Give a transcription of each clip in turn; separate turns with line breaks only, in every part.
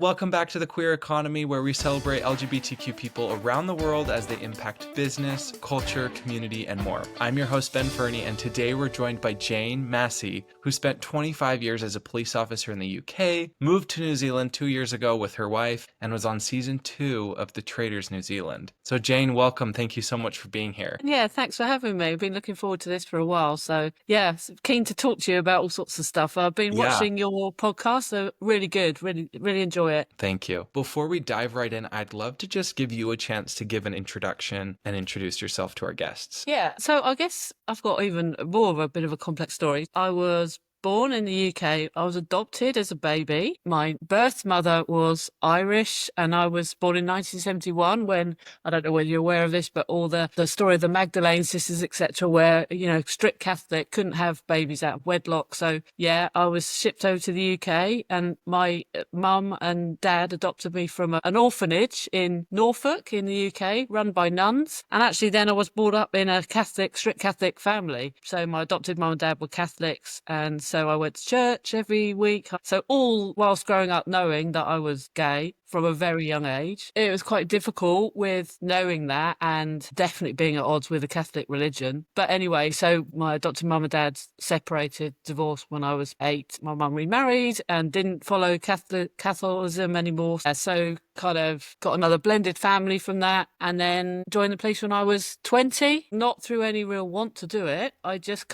Welcome back to the Queer Economy, where we celebrate LGBTQ people around the world as they impact business, culture, community, and more. I'm your host, Ben Ferney, and today we're joined by Jane Massey, who spent 25 years as a police officer in the UK, moved to New Zealand 2 years ago with her wife, and was on season 2 of the Traitors New Zealand. So Jane, welcome. Thank you so much for being here.
Yeah, thanks for having me. I've been looking forward to this for a while. So yeah, keen to talk to you about all sorts of stuff. I've been watching your podcast. They're really good. Really enjoy it.
Thank you. Before we dive right in, I'd love to just give you a chance to give an introduction and introduce yourself to our guests.
Yeah, so I guess I've got even more of a bit of a complex story. I was born in the UK. I was adopted as a baby. My birth mother was Irish, and I was born in 1971 when, I don't know whether you're aware of this, but all the story of the Magdalene sisters, etc., where, strict Catholic, couldn't have babies out of wedlock. So, yeah, I was shipped over to the UK, and my mum and dad adopted me from an orphanage in Norfolk in the UK, run by nuns. And actually then I was brought up in a strict Catholic family. So my adopted mum and dad were Catholics, and so I went to church every week. So all whilst growing up knowing that I was gay from a very young age. It was quite difficult with knowing that and definitely being at odds with the Catholic religion. But anyway, so my adopted mum and dad separated, divorced when I was 8. My mum remarried and didn't follow Catholicism anymore. So kind of got another blended family from that, and then joined the police when I was 20, not through any real want to do it. I was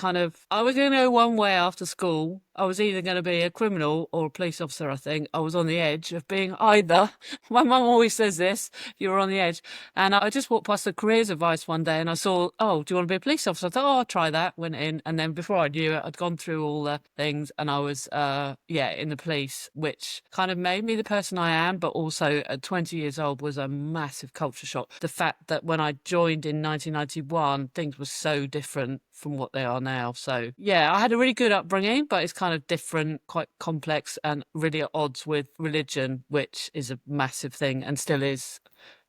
going to go one way after school. I was either going to be a criminal or a police officer, I think. I was on the edge of being either. My mum always says this, you're on the edge. And I just walked past the careers advice one day and I saw, oh, do you want to be a police officer? I thought, oh, I'll try that. Went in. And then before I knew it, I'd gone through all the things and I was, in the police, which kind of made me the person I am, but also at 20 years old was a massive culture shock. The fact that when I joined in 1991, things were so different from what they are now. So yeah, I had a really good upbringing, but it's kind of different, quite complex, and really at odds with religion, which is a massive thing and still is,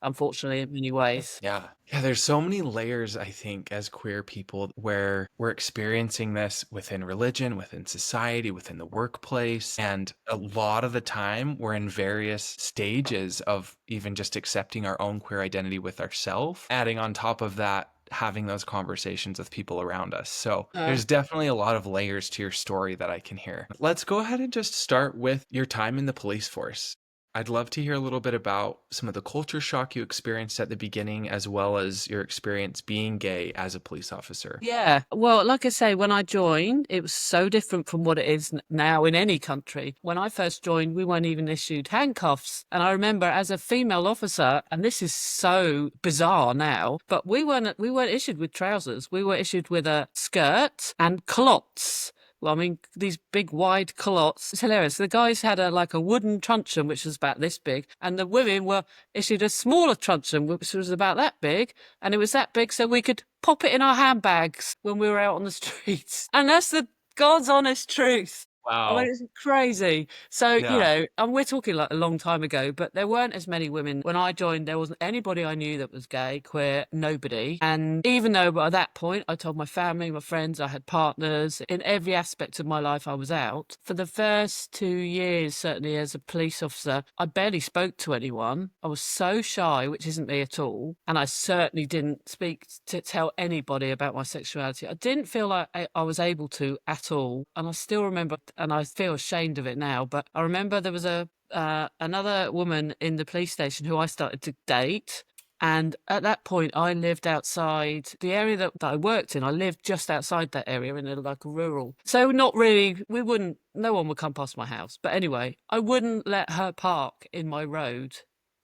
unfortunately, in many ways.
Yeah, there's so many layers, I think, as queer people, where we're experiencing this within religion, within society, within the workplace. And a lot of the time, we're in various stages of even just accepting our own queer identity with ourselves, adding on top of that, having those conversations with people around us. So there's definitely a lot of layers to your story that I can hear. Let's go ahead and just start with your time in the police force. I'd love to hear a little bit about some of the culture shock you experienced at the beginning, as well as your experience being gay as a police officer.
Yeah. Well, like I say, when I joined, it was so different from what it is now in any country. When I first joined, we weren't even issued handcuffs. And I remember as a female officer, and this is so bizarre now, but we weren't issued with trousers. We were issued with a skirt and culottes. Well, I mean, these big, wide culottes. It's hilarious. The guys had a wooden truncheon, which was about this big, and the women were issued a smaller truncheon, which was about that big, and it was that big so we could pop it in our handbags when we were out on the streets. And that's the God's honest truth.
Wow.
I mean, it's crazy. So, and we're talking like a long time ago, but there weren't as many women. When I joined, there wasn't anybody I knew that was gay, queer, nobody. And even though by that point, I told my family, my friends, I had partners, in every aspect of my life, I was out. For the first 2 years, certainly as a police officer, I barely spoke to anyone. I was so shy, which isn't me at all. And I certainly didn't tell anybody about my sexuality. I didn't feel like I was able to at all. And I still remember, and I feel ashamed of it now, but I remember there was another woman in the police station who I started to date. And at that point, I lived outside the area that I worked in. I lived just outside that area in a rural. So not really, no one would come past my house. But anyway, I wouldn't let her park in my road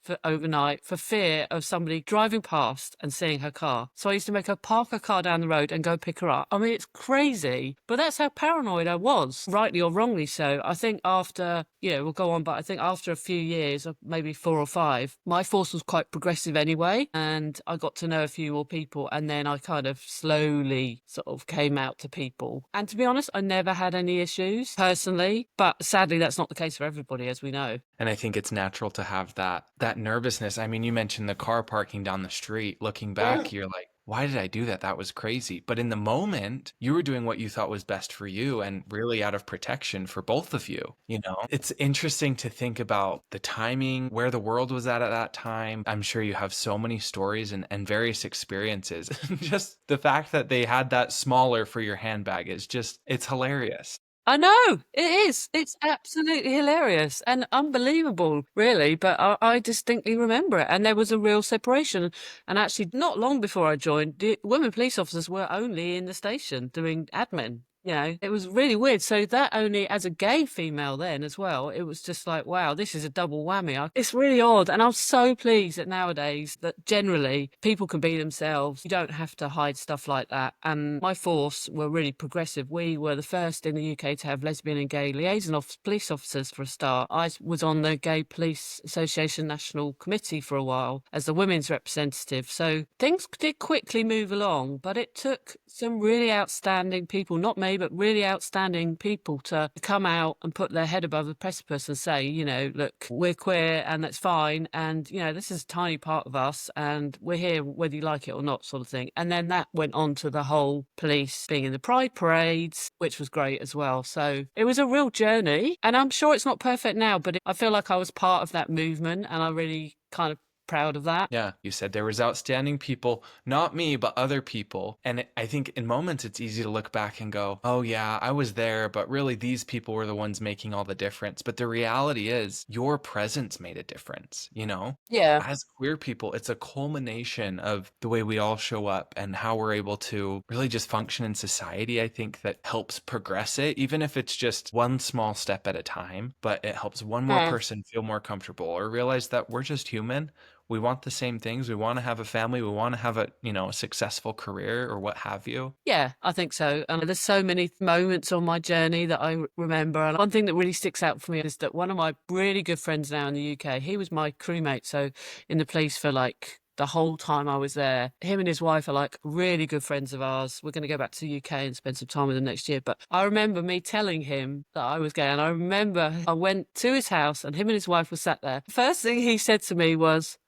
for overnight for fear of somebody driving past and seeing her car. So I used to make her park her car down the road and go pick her up. I mean, it's crazy, but that's how paranoid I was, rightly or wrongly so. I think after, we'll go on, but I think after a few years, maybe 4 or 5, my force was quite progressive anyway, and I got to know a few more people, and then I kind of slowly sort of came out to people. And to be honest, I never had any issues personally, but sadly that's not the case for everybody, as we know.
And I think it's natural to have that nervousness. I mean, you mentioned the car parking down the street. Looking back, you're like, why did I do that? That was crazy. But in the moment, you were doing what you thought was best for you and really out of protection for both of you. You know, it's interesting to think about the timing, where the world was at that time. I'm sure you have so many stories and various experiences. Just the fact that they had that smaller for your handbag is just, it's hilarious.
I know, it is. It's absolutely hilarious and unbelievable, really. But I distinctly remember it. And there was a real separation. And actually, not long before I joined, the women police officers were only in the station doing admin. You know, it was really weird. So that only as a gay female then as well, it was just like, wow, this is a double whammy. It's really odd. And I'm so pleased that nowadays that generally people can be themselves. You don't have to hide stuff like that. And my force were really progressive. We were the first in the UK to have lesbian and gay liaison police officers for a start. I was on the Gay Police Association National Committee for a while as the women's representative. So things did quickly move along, but it took some really outstanding people, not me, but really outstanding people to come out and put their head above the precipice and say, you know, look, we're queer and that's fine. And, you know, this is a tiny part of us and we're here whether you like it or not, sort of thing. And then that went on to the whole police being in the pride parades, which was great as well. So it was a real journey. And I'm sure it's not perfect now, but I feel like I was part of that movement and I really kind of proud of that.
Yeah, you said there was outstanding people, not me, but other people. And I think in moments it's easy to look back and go, "Oh yeah, I was there, but really these people were the ones making all the difference." But the reality is your presence made a difference, you know?
Yeah.
As queer people, it's a culmination of the way we all show up and how we're able to really just function in society. I think that helps progress it, even if it's just one small step at a time, but it helps one more
Yeah.
person feel more comfortable or realize that we're just human. We want the same things. We want to have a family. We want to have a, you know, a successful career or what have you.
Yeah, I think so. And there's so many moments on my journey that I remember. And one thing that really sticks out for me is that one of my really good friends now in the UK, he was my crewmate. So in the police for like the whole time I was there. Him and his wife are like really good friends of ours. We're going to go back to the UK and spend some time with them next year. But I remember me telling him that I was gay. And I remember I went to his house and him and his wife were sat there. First thing he said to me was,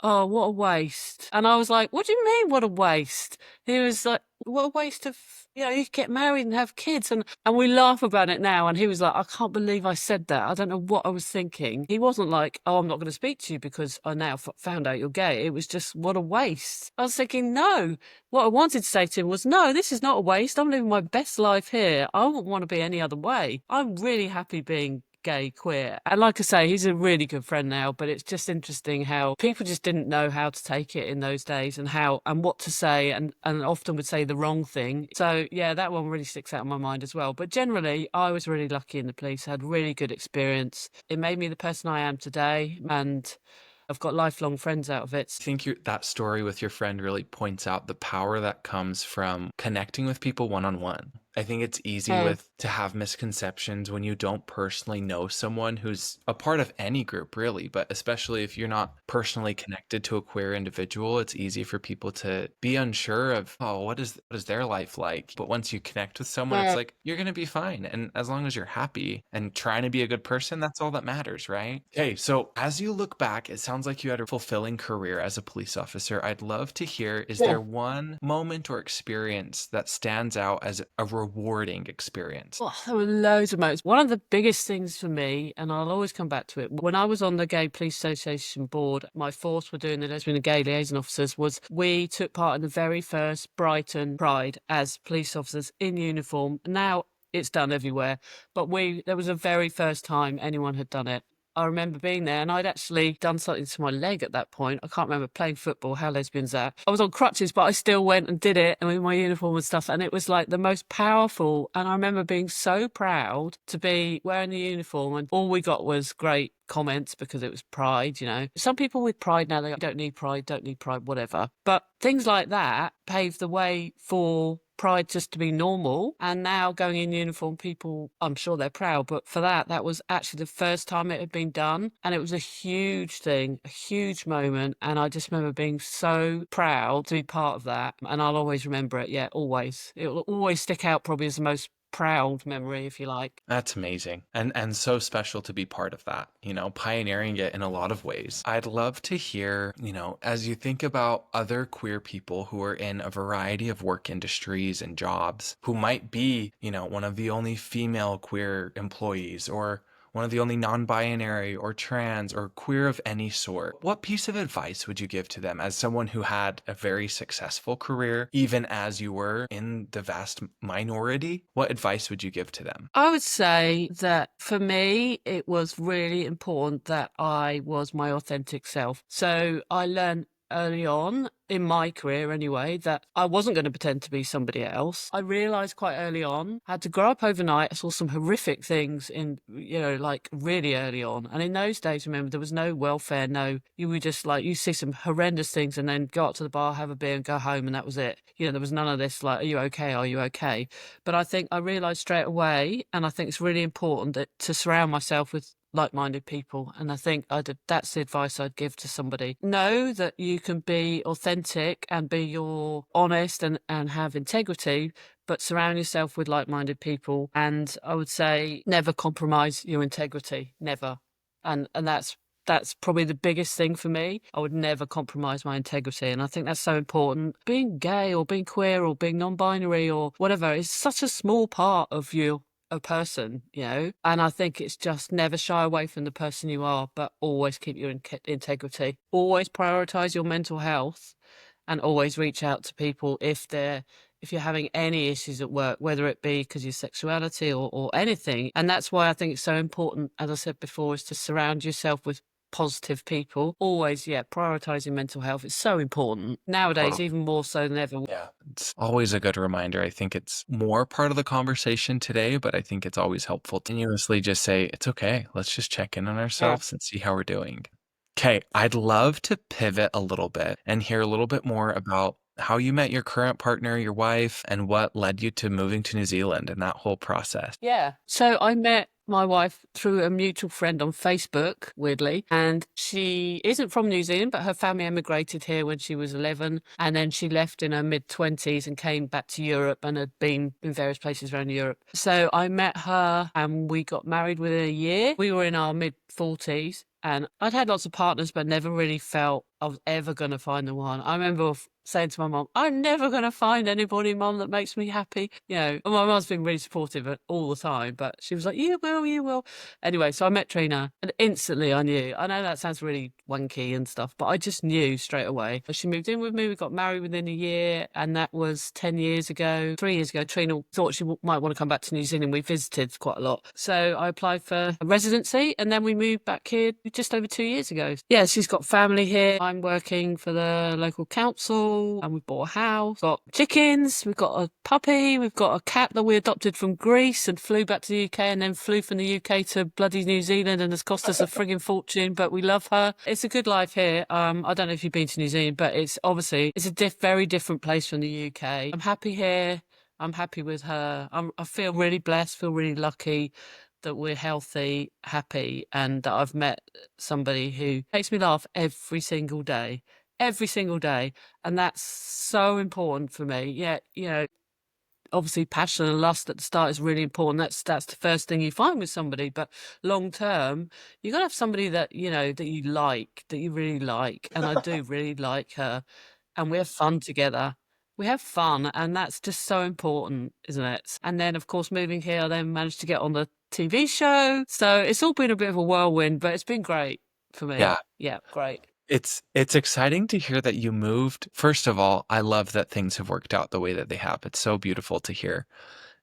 "Oh, what a waste." And I was like, "What do you mean, what a waste?" He was like, "What a waste of, you know, you could get married and have kids." And we laugh about it now. And he was like, "I can't believe I said that. I don't know what I was thinking." He wasn't like, "Oh, I'm not going to speak to you because I now found out you're gay." It was just, what a waste. I was thinking, no, what I wanted to say to him was, no, this is not a waste. I'm living my best life here. I wouldn't want to be any other way. I'm really happy being gay, queer. And like I say, he's a really good friend now, but it's just interesting how people just didn't know how to take it in those days and how and what to say and often would say the wrong thing. So yeah, that one really sticks out in my mind as well. But generally, I was really lucky in the police, had really good experience. It made me the person I am today and I've got lifelong friends out of it.
I think that story with your friend really points out the power that comes from connecting with people one on one. I think it's easy to have misconceptions when you don't personally know someone who's a part of any group, really, but especially if you're not personally connected to a queer individual, it's easy for people to be unsure of, oh, what is their life like? But once you connect with someone, it's like you're gonna be fine. And as long as you're happy and trying to be a good person, that's all that matters, right? Okay, so as you look back, it sounds like you had a fulfilling career as a police officer. I'd love to hear, is there one moment or experience that stands out as a rewarding experience?
Oh, there were loads of moments. One of the biggest things for me, and I'll always come back to it, when I was on the Gay Police Association board, my force were doing the lesbian and gay liaison officers, was we took part in the very first Brighton Pride as police officers in uniform. Now it's done everywhere, but there was a very first time anyone had done it. I remember being there and I'd actually done something to my leg at that point. I can't remember playing football, how lesbians are. I was on crutches, but I still went and did it and with my uniform and stuff. And it was like the most powerful. And I remember being so proud to be wearing the uniform and all we got was great comments because it was pride, you know. Some people with pride now, they don't need pride, whatever. But things like that paved the way for pride just to be normal. And now going in uniform, people, I'm sure they're proud, but for that was actually the first time it had been done. And it was a huge thing, a huge moment. And I just remember being so proud to be part of that. And I'll always remember it. Yeah, always. It will always stick out probably as the most proud memory, if you like.
That's amazing and so special to be part of that, pioneering it in a lot of ways. I'd love to hear, as you think about other queer people who are in a variety of work industries and jobs, who might be, one of the only female queer employees or one of the only non-binary or trans or queer of any sort. What piece of advice would you give to them as someone who had a very successful career, even as you were in the vast minority? What advice would you give to them?
I would say that for me, it was really important that I was my authentic self. So I learned early on in my career anyway that I wasn't going to pretend to be somebody else. I realized quite early on, I had to grow up overnight. I saw some horrific things in, like really early on. And in those days, remember, there was no welfare, you were just like, you see some horrendous things and then go up to the bar, have a beer and go home. And that was it. There was none of this like, are you okay? Are you okay? But I think I realized straight away, and I think it's really important to surround myself with like-minded people. And I think that's the advice I'd give to somebody. Know that you can be authentic and be your honest and have integrity, but surround yourself with like-minded people. And I would say never compromise your integrity, never. And that's probably the biggest thing for me. I would never compromise my integrity. And I think that's so important. Being gay or being queer or being non-binary or whatever is such a small part of you, a person, and I think it's just never shy away from the person you are, but always keep your integrity. Always prioritize your mental health and always reach out to people if you're having any issues at work, whether it be because of your sexuality or anything. And that's why I think it's so important, as I said before, is to surround yourself with positive people. Always, prioritizing mental health is so important nowadays, even more so than ever.
Yeah, it's always a good reminder. I think it's more part of the conversation today, but I think it's always helpful to continuously just say, it's okay. Let's just check in on ourselves and see how we're doing. Okay, I'd love to pivot a little bit and hear a little bit more about how you met your current partner, your wife, and what led you to moving to New Zealand and that whole process.
Yeah. So I met my wife through a mutual friend on Facebook, weirdly, and she isn't from New Zealand, but her family emigrated here when she was 11, and then she left in her mid-20s and came back to Europe and had been in various places around Europe. So I met her and we got married within a year. We were in our mid-40s. And I'd had lots of partners, but never really felt I was ever going to find the one. I remember saying to my mum, I'm never going to find anybody, Mum, that makes me happy. And my mum's been really supportive all the time, but she was like, you will, you will. Anyway, so I met Trina and instantly I knew. I know that sounds really wanky and stuff, but I just knew straight away. She moved in with me. We got married within a year, and that was 10 years ago. 3 years ago, Trina thought she might want to come back to New Zealand. We visited quite a lot. So I applied for a residency and then we moved back here just over 2 years ago. Yeah, she's got family here. I'm working for the local council and we bought a house, got chickens, we've got a puppy, we've got a cat that we adopted from Greece and flew back to the UK and then flew from the UK to bloody New Zealand and has cost us a frigging fortune, but we love her. It's a good life here. I don't know if you've been to New Zealand, but it's a very different place from the UK. I'm happy here. I'm happy with her. I feel really blessed, feel really lucky that we're healthy, happy, and that I've met somebody who makes me laugh every single day. Every single day. And that's so important for me. Yeah, obviously passion and lust at the start is really important. That's the first thing you find with somebody. But long term, you gotta have somebody that that you really like. And I do really like her. And we have fun together. We have fun, and that's just so important, isn't it? And then, of course, moving here, I then managed to get on the TV show. So it's all been a bit of a whirlwind, but it's been great for me. Yeah, great.
It's exciting to hear that you moved. First of all, I love that things have worked out the way that they have. It's so beautiful to hear.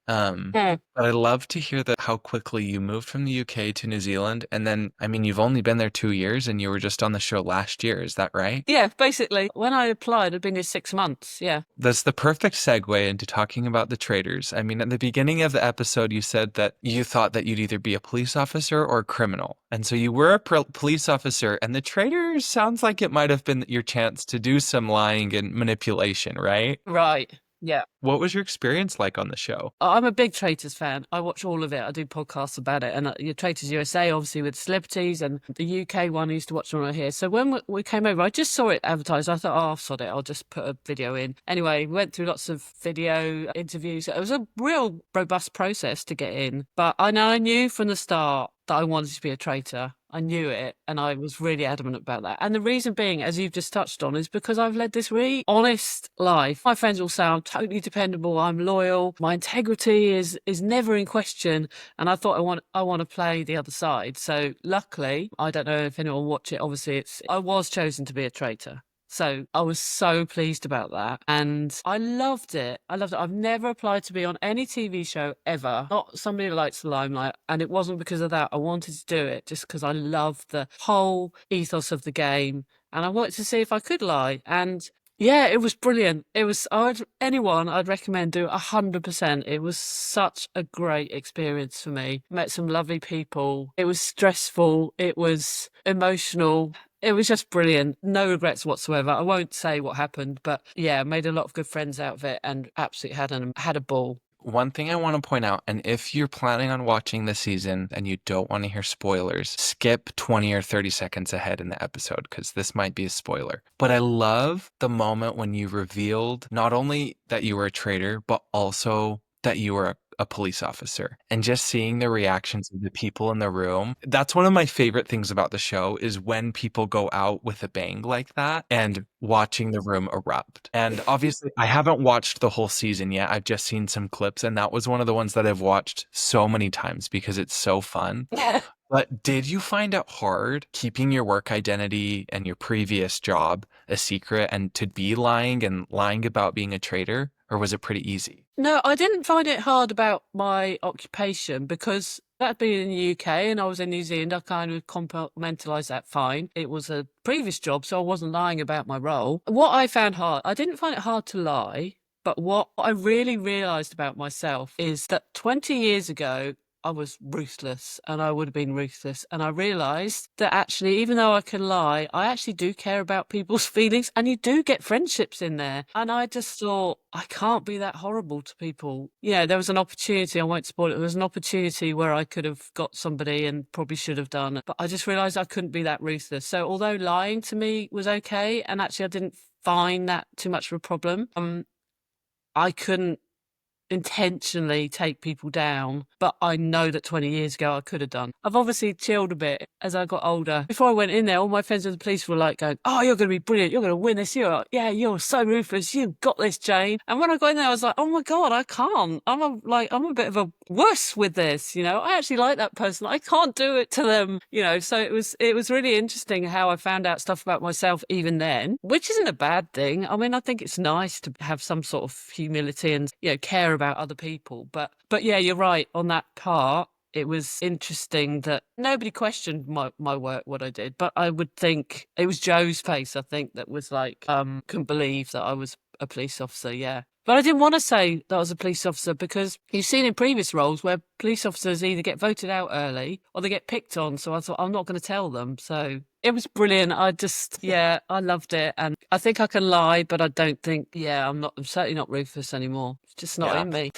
But I love to hear that how quickly you moved from the UK to New Zealand. And then, I mean, you've only been there 2 years and you were just on the show last year. Is that right?
Yeah, basically. When I applied, I'd been here 6 months. Yeah.
That's the perfect segue into talking about the Traitors. I mean, at the beginning of the episode, you said that you thought that you'd either be a police officer or a criminal. And so you were a police officer, and the Traitors sounds like it might have been your chance to do some lying and manipulation, right?
Right. Yeah.
What was your experience like on the show?
I'm a big Traitors fan. I watch all of it. I do podcasts about it. And your Traitors USA, obviously, with celebrities, and the UK one I used to watch when I was here. So when we came over, I just saw it advertised. I thought, oh, sod it. I'll just put a video in. Anyway, we went through lots of video interviews. It was a real robust process to get in. But I knew from the start that I wanted to be a traitor. I knew it, and I was really adamant about that. And the reason being, as you've just touched on, is because I've led this really honest life. My friends will say I'm totally dependable, I'm loyal, my integrity is never in question, and I thought I want to play the other side. So luckily, I don't know if anyone will watch it. Obviously, I was chosen to be a traitor. So I was so pleased about that. And I loved it. I loved it. I've never applied to be on any TV show ever. Not somebody who likes the limelight. And it wasn't because of that. I wanted to do it just because I loved the whole ethos of the game. And I wanted to see if I could lie. And yeah, it was brilliant. I'd recommend do 100%. It was such a great experience for me. Met some lovely people. It was stressful. It was emotional. It was just brilliant. No regrets whatsoever. I won't say what happened, but yeah, made a lot of good friends out of it and absolutely had a ball.
One thing I want to point out, and if you're planning on watching this season and you don't want to hear spoilers, skip 20 or 30 seconds ahead in the episode because this might be a spoiler. But I love the moment when you revealed not only that you were a traitor, but also that you were a police officer, and just seeing the reactions of the people in the room. That's one of my favorite things about the show, is when people go out with a bang like that and watching the room erupt. And obviously I haven't watched the whole season yet. I've just seen some clips, and that was one of the ones that I've watched so many times because it's so fun. But did you find it hard keeping your work identity and your previous job a secret, and to be lying and lying about being a traitor, or was it pretty easy?
No, I didn't find it hard about my occupation because that'd been in the UK and I was in New Zealand. I kind of compartmentalised that fine. It was a previous job, so I wasn't lying about my role. What I found hard, I didn't find it hard to lie, but what I really realised about myself is that 20 years ago, I was ruthless, and I would have been ruthless. And I realised that actually, even though I can lie, I actually do care about people's feelings, and you do get friendships in there. And I just thought, I can't be that horrible to people. Yeah, there was an opportunity, I won't spoil it, there was an opportunity where I could have got somebody and probably should have done, but I just realised I couldn't be that ruthless. So although lying to me was okay, and actually I didn't find that too much of a problem, I couldn't intentionally take people down, but I know that 20 years ago I could have done. I've obviously chilled a bit as I got older. Before I went in there, all my friends in the police were like going, oh, you're going to be brilliant, you're going to win this, you're so ruthless, you've got this, Jane. And when I got in there, I was like, oh my God, I can't. I'm a bit of a wuss with this, I actually like that person, I can't do it to them, so it was really interesting how I found out stuff about myself even then, which isn't a bad thing. I mean, I think it's nice to have some sort of humility and care about other people, but yeah, you're right on that part. It was interesting that nobody questioned my work, what I did, but I would think it was Joe's face, I think, that was like couldn't believe that I was a police officer. Yeah, but I didn't want to say that I was a police officer because you've seen in previous roles where police officers either get voted out early or they get picked on, so I thought I'm not going to tell them. So it was brilliant. I loved it. And I think I can lie, but I don't think, I'm certainly not ruthless anymore. It's just not in me.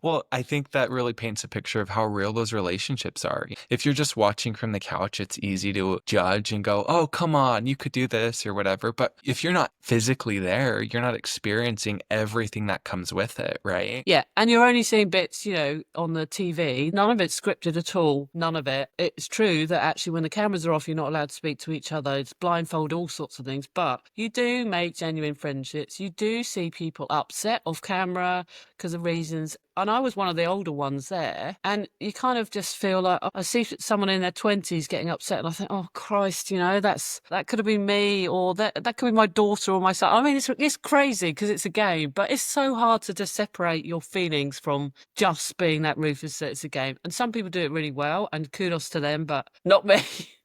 Well, I think that really paints a picture of how real those relationships are. If you're just watching from the couch, it's easy to judge and go, oh, come on, you could do this or whatever. But if you're not physically there, you're not experiencing everything that comes with it, right?
Yeah. And you're only seeing bits, on the TV. None of it's scripted at all. None of it. It's true that actually when the cameras are off, you're not allowed to speak to each other. It's blindfold, all sorts of things. But you do make genuine friendships. You do see people upset off camera because of reasons. And I was one of the older ones there. And you kind of just feel like, I see someone in their 20s getting upset and I think, oh, Christ, that could have been me, or that could be my daughter or my son. I mean, it's crazy because it's a game, but it's so hard to just separate your feelings from just being that ruthless that it's a game. And some people do it really well, and kudos to them, but not me.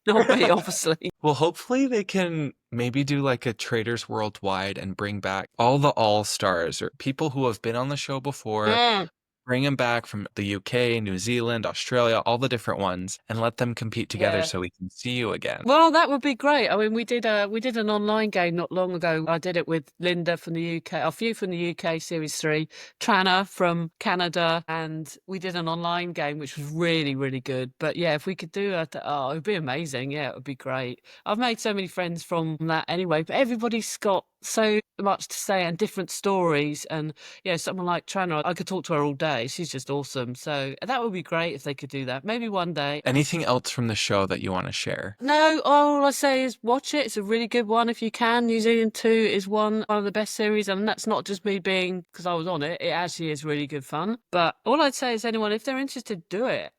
Not me, obviously.
Well, hopefully they can maybe do like a Traitors Worldwide and bring back all the all-stars or people who have been on the show before, bring them back from the UK, New Zealand, Australia, all the different ones, and let them compete together
Yeah.
so we can see you again.
Well, that would be great. I mean, we did an online game not long ago. I did it with Linda from the UK, a few from the UK, Series 3, Trana from Canada, and we did an online game which was really, really good. But yeah, if we could do it, oh, it would be amazing. Yeah, it would be great. I've made so many friends from that anyway, but everybody's got so much to say and different stories. And yeah, someone like Trana, I could talk to her all day. She's just awesome. So that would be great if they could do that. Maybe one day.
Anything else from the show that you want to share?
No, all I say is watch it. It's a really good one if you can. New Zealand 2 is one of the best series, and that's not just me being because I was on it. It actually is really good fun. But all I'd say is anyone, if they're interested, do it.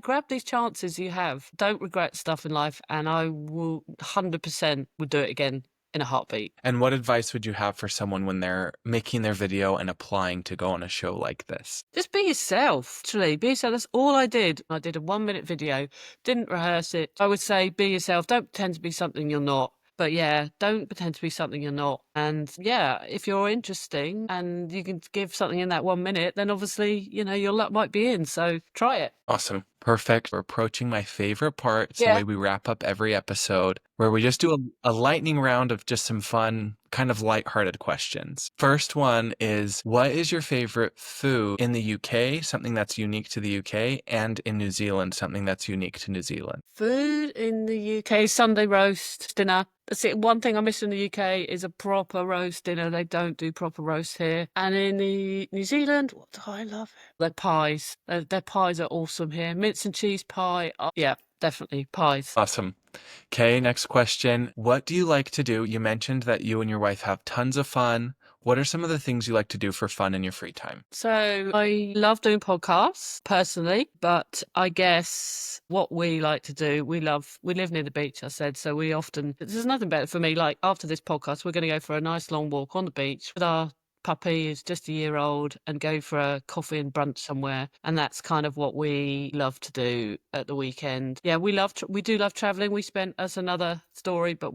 Grab these chances you have. Don't regret stuff in life, and I will 100% would do it again in a heartbeat.
And what advice would you have for someone when they're making their video and applying to go on a show like this?
Just be yourself, actually. Be yourself. That's all I did. I did a 1-minute video, didn't rehearse it. I would say be yourself. Don't pretend to be something you're not. But yeah, don't pretend to be something you're not. And yeah, if you're interesting and you can give something in that 1 minute, then obviously, your luck might be in. So try it.
Awesome. Perfect. We're approaching my favorite part. It's the
Yeah.
way we wrap up every episode, where we just do a lightning round of just some fun, kind of lighthearted questions. First one is, what is your favorite food in the UK, something that's unique to the UK, and in New Zealand, something that's unique to New Zealand?
Food in the UK, Sunday roast dinner. That's it. One thing I miss in the UK is a proper roast dinner. They don't do proper roast here. And in the New Zealand, what do I love? Their pies. Their pies are awesome here. Mince and cheese pie. Oh, yeah, definitely pies.
Awesome. Okay, next question. What do you like to do? You mentioned that you and your wife have tons of fun. What are some of the things you like to do for fun in your free time?
So I love doing podcasts personally, but I guess what we like to do, we live near the beach, I said. So there's nothing better for me. Like after this podcast, we're going to go for a nice long walk on the beach with our puppy who's just a year old and go for a coffee and brunch somewhere. And that's kind of what we love to do at the weekend. Yeah, we do love traveling. That's another story, but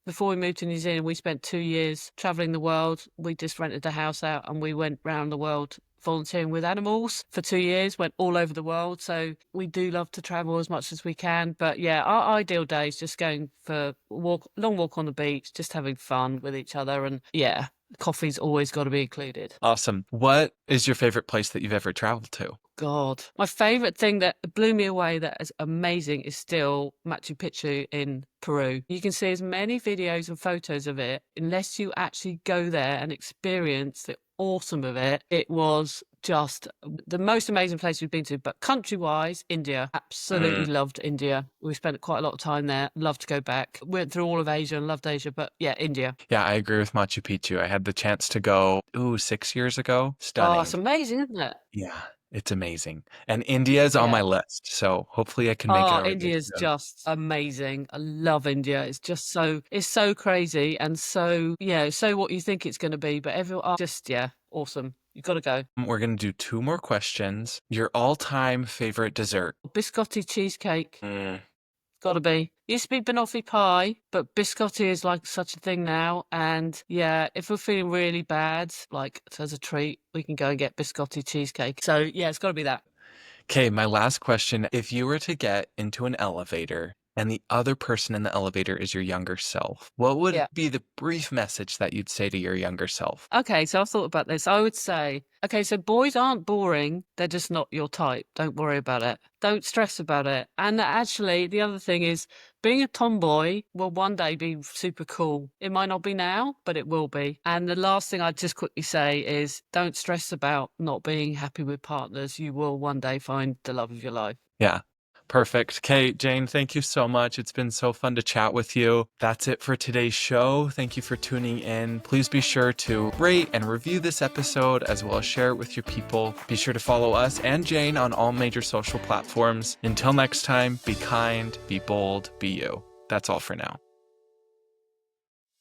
before we moved to New Zealand, we spent 2 years traveling the world. We just rented a house out and we went round the world volunteering with animals for 2 years, went all over the world. So we do love to travel as much as we can. But yeah, our ideal day is just going for long walk on the beach, just having fun with each other. And yeah, coffee's always got to be included.
Awesome. What is your favorite place that you've ever traveled to?
God, my favorite thing that blew me away that is amazing is still Machu Picchu in Peru. You can see as many videos and photos of it. Unless you actually go there and experience the awesome of it, it was just the most amazing place we've been to. But country-wise, India, absolutely loved India. We spent quite a lot of time there. Love to go back. Went through all of Asia and loved Asia, but yeah, India.
Yeah, I agree with Machu Picchu. I had the chance to go, 6 years ago. Stunning.
Oh, it's amazing, isn't it?
Yeah, it's amazing. And India is on my list, so hopefully I can make it.
Oh, India is just amazing. I love India. It's just it's so crazy and so what you think it's going to be, but everyone awesome. You've got to go.
We're going to do 2 more questions. Your all-time favorite dessert?
Biscotti cheesecake. Got to be. Used to be banoffee pie, but biscotti is like such a thing now. And yeah, if we're feeling really bad, like as a treat, we can go and get biscotti cheesecake. So yeah, it's got to be that.
Okay, my last question. If you were to get into an elevator and the other person in the elevator is your younger self, what would be the brief message that you'd say to your younger self?
Okay, so I've thought about this. I would say, so boys aren't boring. They're just not your type. Don't worry about it. Don't stress about it. And actually, the other thing is being a tomboy will one day be super cool. It might not be now, but it will be. And the last thing I'd just quickly say is don't stress about not being happy with partners. You will one day find the love of your life.
Yeah. Perfect. Okay, Jane, thank you so much. It's been so fun to chat with you. That's it for today's show. Thank you for tuning in. Please be sure to rate and review this episode as well as share it with your people. Be sure to follow us and Jane on all major social platforms. Until next time, be kind, be bold, be you. That's all for now.